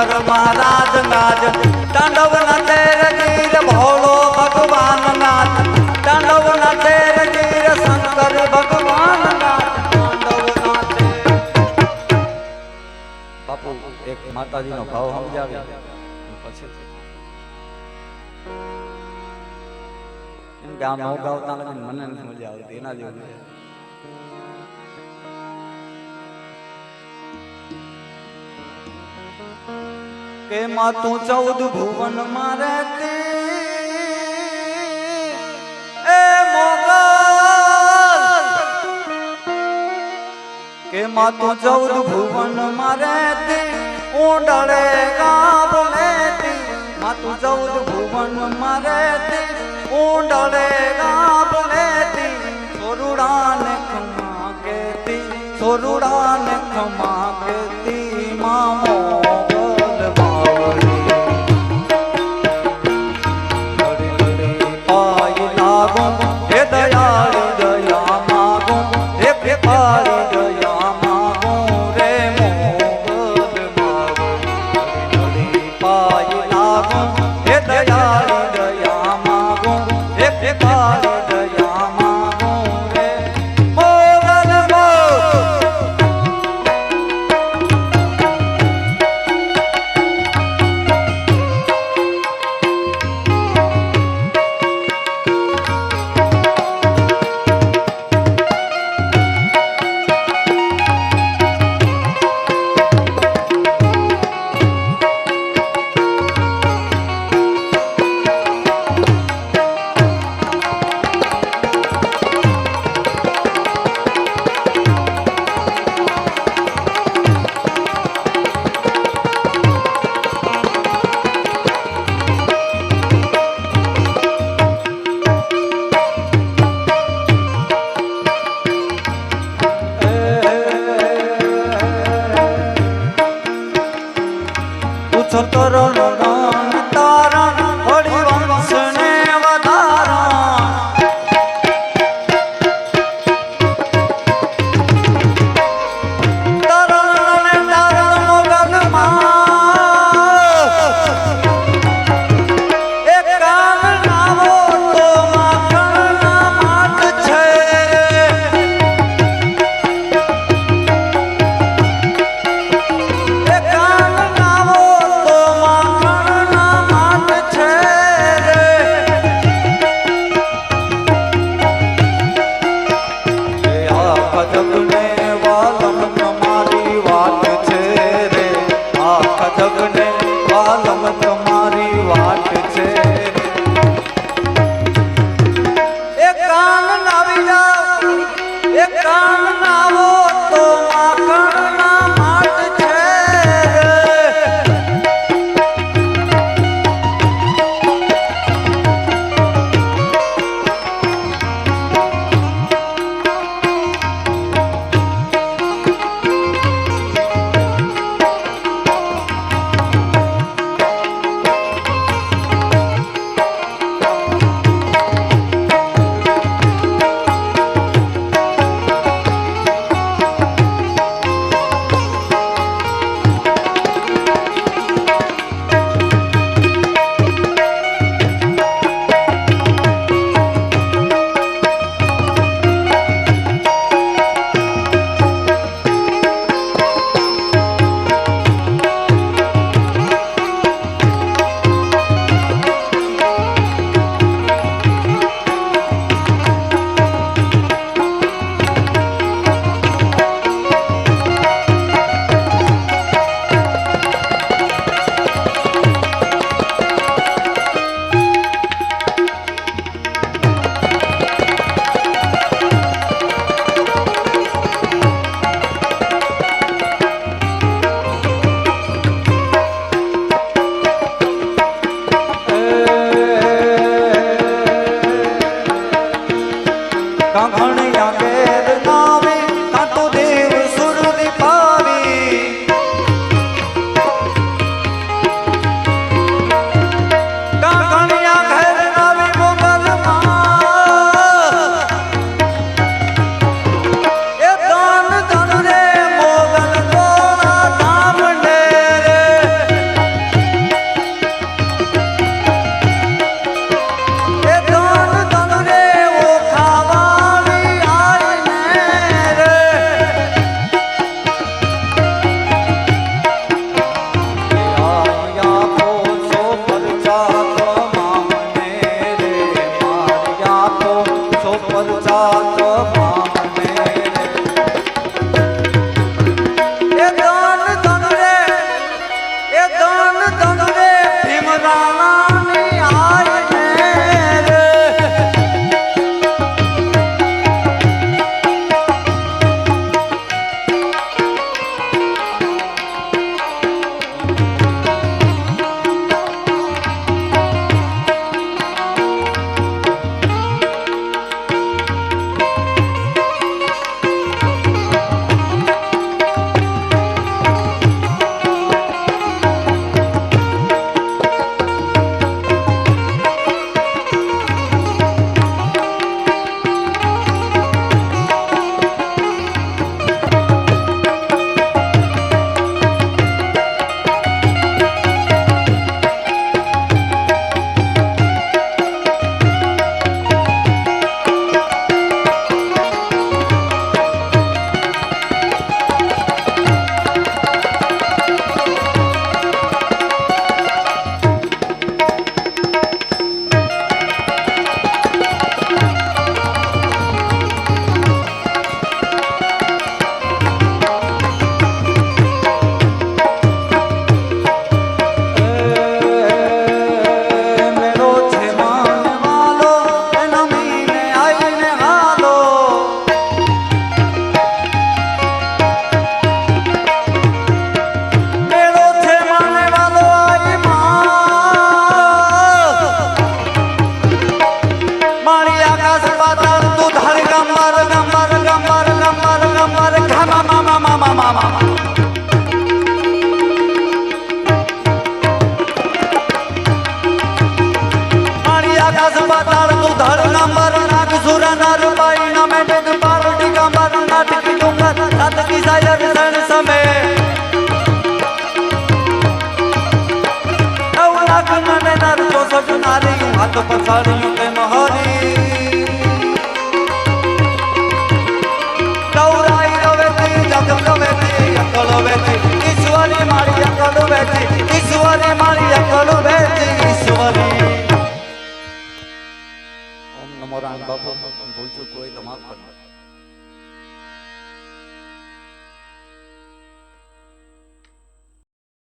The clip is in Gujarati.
શંકર મહારાજ નાજ તાંડવ નાચે રગીર ભોળો ભગવાન નાચ તાંડવ નાચે રગીર શંકર ભગવાન નાચ તાંડવ નાચે બાપુ એક માતાજીનો ભાવ સમજાવી પછી એમ કે આ નો ગાવતા લગન મને નથી મજા આવતી એના જેવું કે માં તું 14 ભુવન માં રહેતી એ મોગલ કે માં તું 14 ભુવન માં રહેતી ઊંડળે ગાભ લેતી માં તું 14 ભુવન માં રહેતી ઊંડળે ગાભ લેતી સોરુડાને ખમા કેતી સોરુડાને ખમા કેતી મામો દેખાડ્યું કે મહરી દૌરાઈ રવેતી જગ રવેતી અકલ વેતી ઈશ્વરી મારી અકલ વેતી ઈશ્વરી મારી અકલ વેતી ઈશ્વરી ઓમ નમો રામ બાપુ ભૂલ ચૂક હોય તો માફ કરજો.